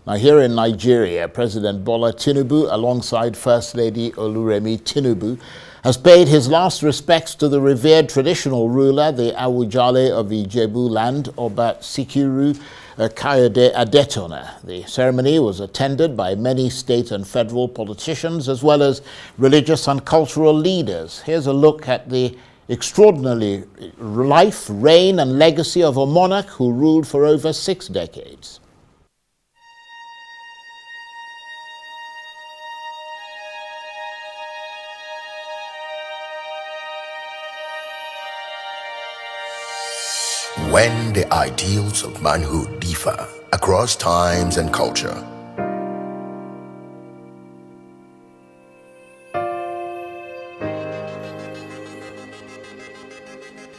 Now, here in Nigeria, President Bola Tinubu, alongside First Lady Oluremi Tinubu, has paid his last respects to the revered traditional ruler, the Awujale of Ijebuland, Oba Sikiru Kayode Adetona. The ceremony was attended by many state and federal politicians, as well as religious and cultural leaders. Here's a look at the extraordinary life, reign, and legacy of a monarch who ruled for over 6 decades. When the ideals of manhood differ across times and culture,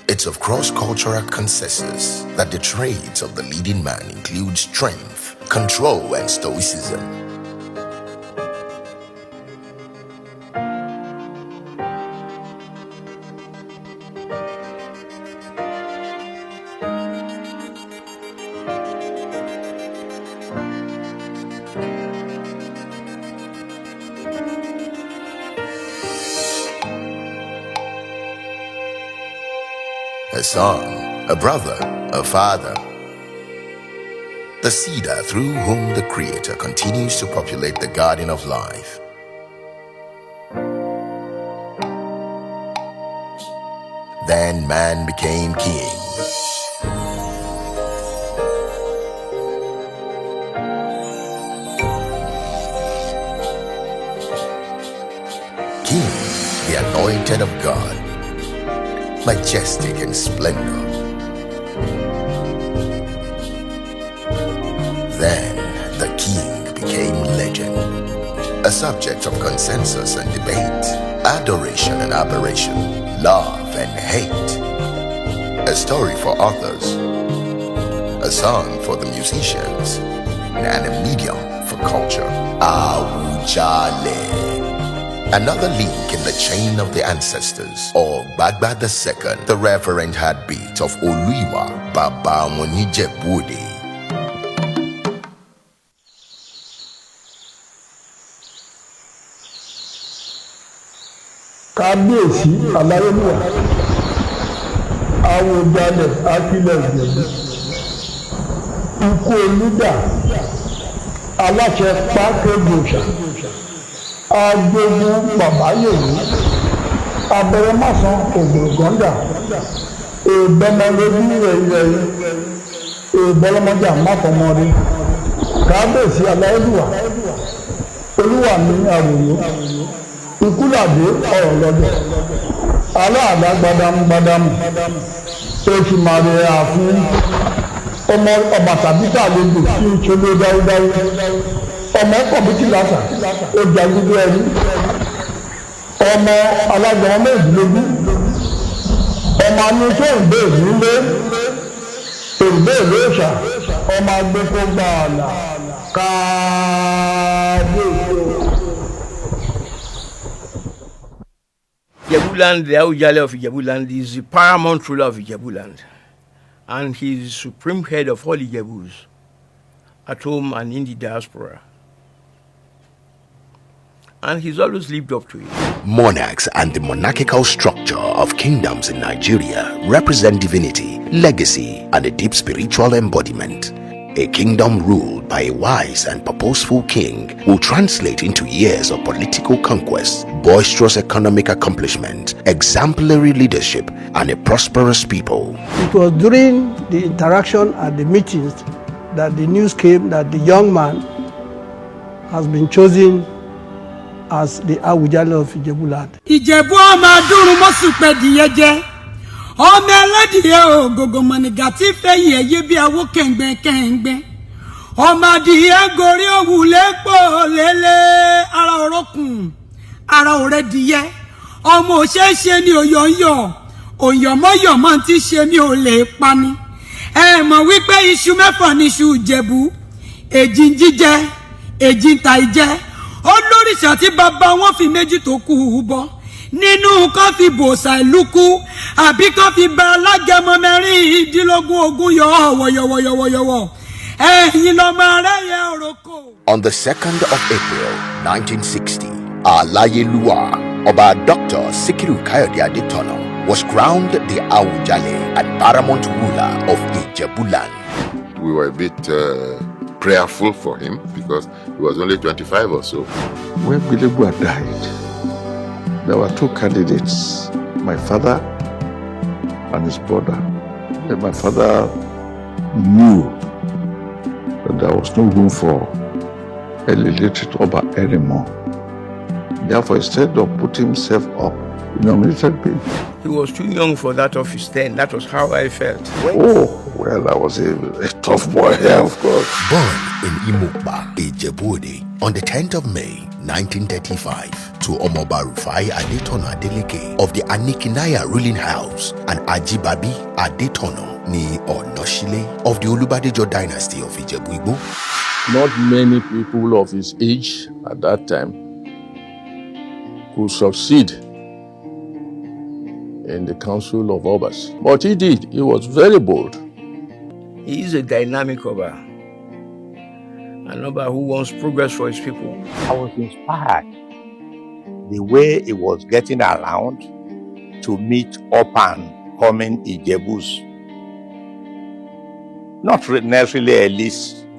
it's of cross-cultural consensus that the traits of the leading man include strength, control, and stoicism. A son, a brother, a father. The seeder through whom the Creator continues to populate the garden of life. Then man became king. King, the anointed of God, majestic in splendor. Then the king became legend, a subject of consensus and debate, adoration and aberration, love and hate, a story for authors, a song for the musicians, and a medium for culture. Awujale. Another link in the chain of the ancestors, or Bagba II, the reverent heartbeat of Oluiwa Baba Ijebuland. Kábíyèsí aláyélúwà, Awujale akílẹ̀ ìjẹ̀bú, ikú olúdà, aláṣẹ pákéjì agbógun bàbá yòówù, abẹ́rẹ́ másán ògbòrògọ́ndà, èbẹ́mọlódú rẹ̀yẹ̀rẹ̀, èbọ́lọ́mọjà máfọmọdé. Kábíyèsí aláyélúwà, olúwa mi àwòyó, ikúlàdé ọ̀rọ̀ lọ́dọ̀, aláàdá gbadamu, oṣù màrè àfún ọmọ ọba tàbí tàlejò tí ó ṣe ló dáúdáú, ọmọ kọ̀bítì lásà ó jagunjú ẹrú, ọmọ alágbọ̀n méjìlélógún, ọmọ anúṣe ìgbé ìlúlé, ìgbé ìlóṣà, ọmọ agbẹ́kọ̀ gbààlà. Ijebuland, the Awujale of Ijebuland, is the paramount ruler of Ijebuland, and he is the supreme head of all Ijebus, at home and in the diaspora. And he's always lived up to it. Monarchs and the monarchical structure of kingdoms in Nigeria represent divinity, legacy, and a deep spiritual embodiment. A kingdom ruled by a wise and purposeful king will translate into years of political conquest, boisterous economic accomplishment, exemplary leadership, and a prosperous people. It was during the interaction at the meetings that the news came that the young man has been chosen as the Awujale of Ijebuland. Ìjẹ̀bú ọmọ adúrún mọ́sùpẹ̀ dìyẹ́jẹ́. Ọmọ ẹlẹ́dìyẹ ògògò mọ̀nìgà tí fẹ́yìn ẹ̀yẹ bí awó kẹ̀ǹgbẹ́. Ọmọ adìyẹ gorí òwúlé pò lélẹ̀ ara òrókùn, ara òrẹ́dìyẹ. Ọmọ òṣèṣe ni òyọ̀yọ̀, òyọ̀mọ́yọ̀mọ́ ti ṣe ni ò lè pani. Ẹ mọ̀ wípé iṣu mẹ́fà ni iṣu Ìjẹ̀bú, èjì ń jíjẹ, èjì ń ta ìjẹ. Olóríṣà tí bàbá wọn fi méjì tó kú bọ́. Nínú kan fi bòsà ìlú kú, àbí kan fi ba alágẹmọ mẹ́rìndínlógún ogún yọ wọ̀yọ̀wọ̀yọ̀wọ̀yọ̀wọ̀. Ẹ̀yin lọ́mọ aráyé òrókò. On the 2nd of April 1960, Alayelua, Oba Dr. Sikiru Kayode Adetona, was crowned the Awujale and paramount ruler of Ijebuland. We were a bit prayerful for him because he was only 25 or so. When Bilebua died, there were two candidates, my father and his brother. And my father knew that there was no room for a literate Oba anymore. Therefore, instead of putting himself up, he nominated me. He was too young for that office then. That was how I felt. Oh, well, I was a tough boy, yeah, of course. Born in Imokba, Ijebuland, on the 10th of May, 1935, to Omoba Rufai Adetona Adeleke of the Anikinaya ruling house and Ajibabi Adetona ni Onoshile of the Olubadejo dynasty of Ijebu-Igbo. Not many people of his age at that time could succeed in the Council of Obas. But he did. He was very bold. He is a dynamic Oba. An Oba who wants progress for his people. I was inspired the way he was getting around to meet up and coming Ijebus. Not necessarily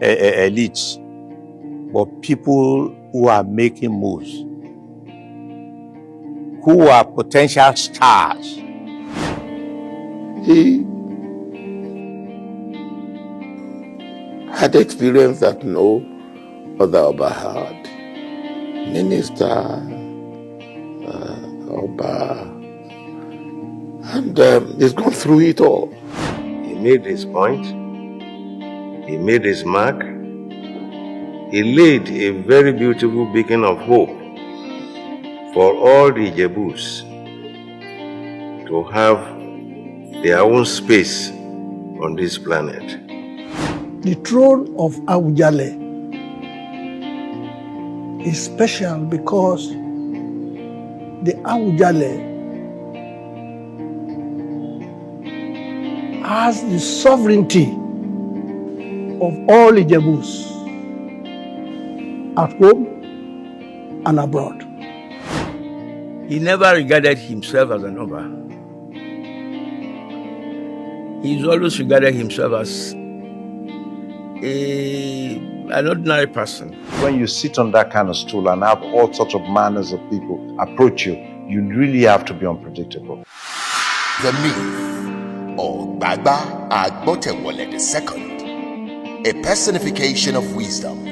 elites, but people who are making moves, who are potential stars. He had experience that no other Oba had. Minister, Oba, and he's gone through it all. He made his point, he made his mark, he laid a very beautiful beacon of hope for all the Ijebus to have their own space on this planet. The throne of Awujale is special because the Awujale has the sovereignty of all Ijebus at home and abroad. He never regarded himself as an Oba. He's always regarded himself as an ordinary person. When you sit on that kind of stool and have all sorts of manners of people approach you, you really have to be unpredictable. The myth of Baba Agbotewole II, a personification of wisdom,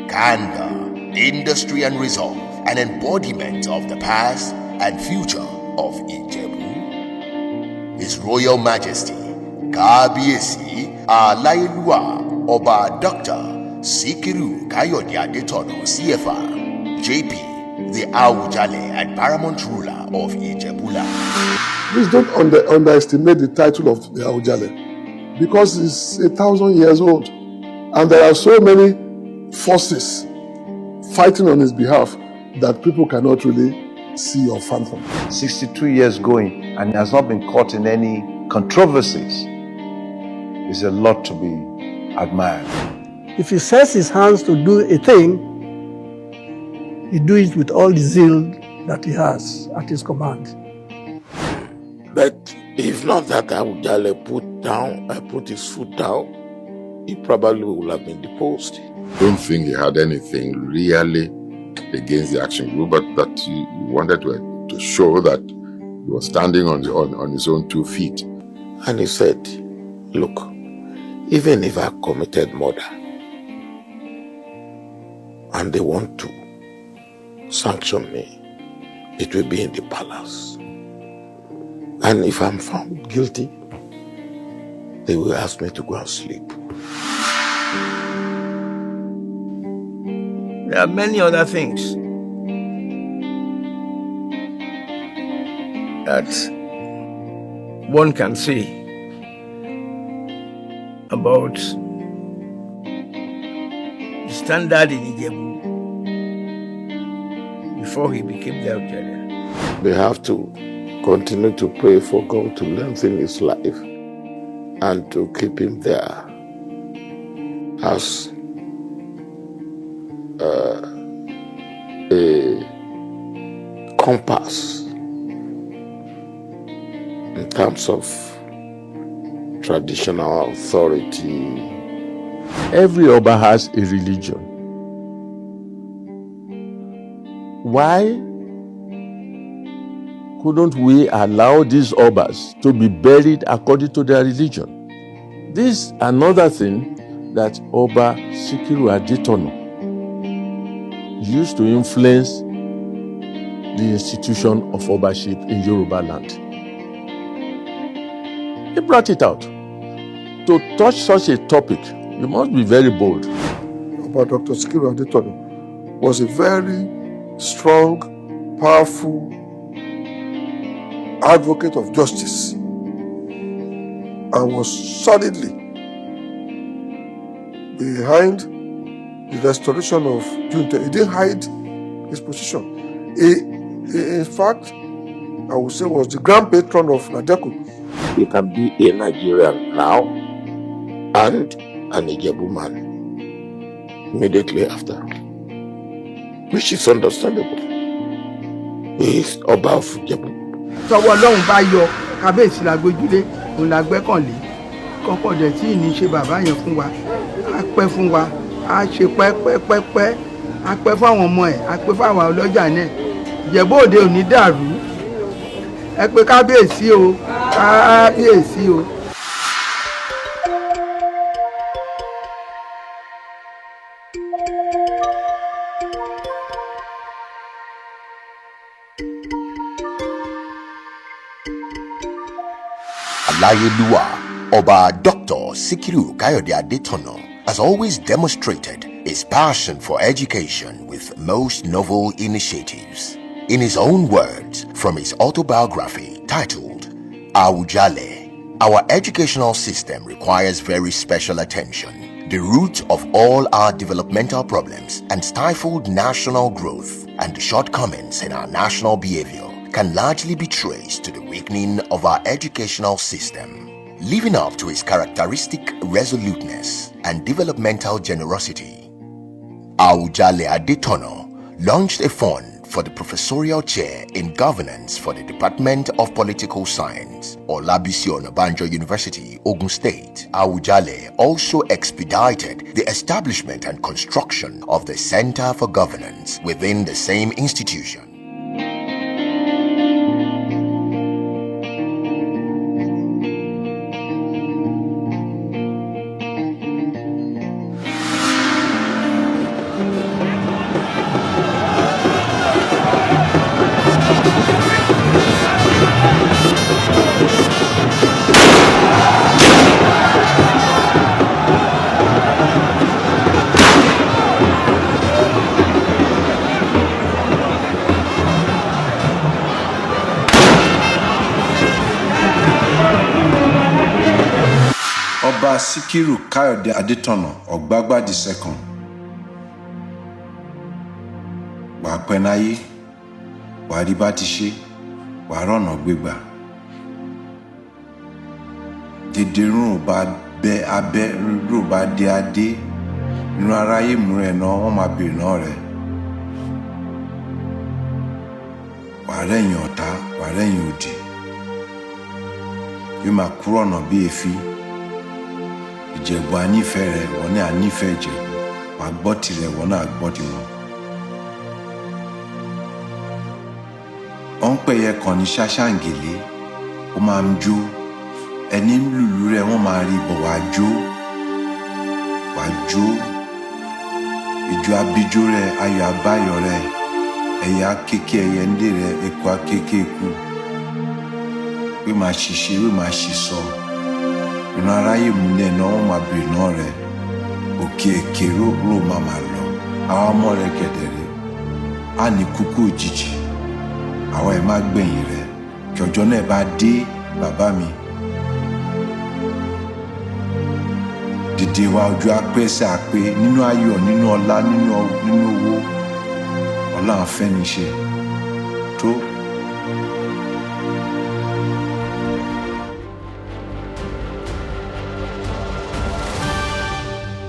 candor, industry and resolve, an embodiment of the past and future of Ijebu. His Royal Majesty, Kábíyèsí Aláyélúwà Ọba Dr. Sikiru Kayode Adetona, CFR, JP, the Awujale and paramount ruler of Ijebuland. Please don't underestimate the title of the Awujale, because it's 1,000 years old, and there are so many forces fighting on his behalf that people cannot really see or fathom. 62 years going, and he has not been caught in any controversies. It's a lot to be admired. If he sets his hands to do a thing, he does it with all the zeal that he has at his command. But if not that Awujale put his foot down, he probably would have been deposed. I don't think he had anything really against the action group, but that he wanted to show that he was standing on his own 2 feet. And he said, look, even if I committed murder and they want to sanction me, it will be in the palace. And if I'm found guilty, they will ask me to go and sleep. There are many other things that one can say about the standard in Ijebu before he became the Awujale. They have to continue to pray for God to lengthen his life and to keep him there as a compass in terms of traditional authority. Every Oba has a religion. Why couldn't we allow these Obas to be buried according to their religion? This is another thing that Oba Sikiru Adetona used to influence the institution of Obaship in Yoruba land. He brought it out. To touch such a topic, you must be very bold. About Dr. Sikiru Adetona was a very strong, powerful advocate of justice and was solidly behind the restoration of Junta. He didn't hide his position. In fact, I would say was the grand patron of Nadeco. You can be a Nigerian now and an Ijebu man immediately after, which is understandable. He is Oba of Ijebu. Tọwọ́ Ọlọ́run bá yọ kábíyèsí la gbójúlé òun la gbẹ́kànlé kọ́kọ́ dẹ̀ tí ì ní ṣe bàbá yẹn fún wa á pẹ́ fún wa á ṣe pẹ́pẹ́pẹ́pẹ́ á pẹ́ fáwọn ọmọ ẹ̀ á pẹ́ fáwọn ọlọ́jà náà Ìjẹ̀bú Òde ò ní dàrú ẹ pé kábíyèsí o kábíyèsí o. Alayeluwa, Oba Dr. Sikiru Kayode Adetona has always demonstrated his passion for education with most novel initiatives. In his own words, from his autobiography titled Awujale, our educational system requires very special attention. The root of all our developmental problems and stifled national growth and the shortcomings in our national behavior can largely be traced to the weakening of our educational system. Living up to his characteristic resoluteness and developmental generosity, Awujale Adetona launched a fund for the professorial chair in governance for the Department of Political Science, Olabisi Onabanjo University, Ogun State. Awujale also expedited the establishment and construction of the Center for Governance within the same institution. Oba Sikiru Kayode Adetona Ogbagba II. Wà pẹ́ náyé, wà rí bá ti ṣe, wà rọ̀nà gbégbà. Dèdèrún ò bá bẹ abẹ́ rò bá dé adé, inú aráyé mú rẹ̀ náà wọ́n máa bèèrè náà rẹ̀. Wà rẹ̀yìn ọ̀tá, wà rẹ̀yìn òdì. Yóò máa kúrò ọ̀nà bí efi. Ìjẹ̀bú anífẹ́ rẹ̀ wọ́n ní anífẹ́ Ìjẹ̀bú, wà gbọ́ tirẹ̀ wọ́n náà gbọ́ tiwọn. Ó ń pẹ̀yẹ kàn ní ṣáṣáǹgèlé, ó máa ń jó, ẹni ń lùlù rẹ̀ wọ́n máa rí bọ̀ wá jó, ìjó abíjó rẹ̀ ayọ̀ abáyọ̀ rẹ̀, ẹyẹ akéké ẹyẹ ńdè rẹ̀ eku akéké eku, wí máa ṣiṣẹ́ wí máa ṣiṣọ́. Inú aráyé múlẹ̀ náà wọ́n máa bèrè náà rẹ̀, òkè èké ró máa máa lọ. Àwọn ọmọ rẹ̀ gẹ̀dẹ̀rẹ̀ á ní kúkú òjijì, àwọn ẹ̀ má gbẹ̀yìn rẹ̀ kí ọjọ́ náà bá dé bàbá mi. Dìde wa ojú apẹ́ ẹsẹ̀ àpé nínú ayọ̀ nínú ọlá nínú owó ọlá àfẹ́niṣe tó.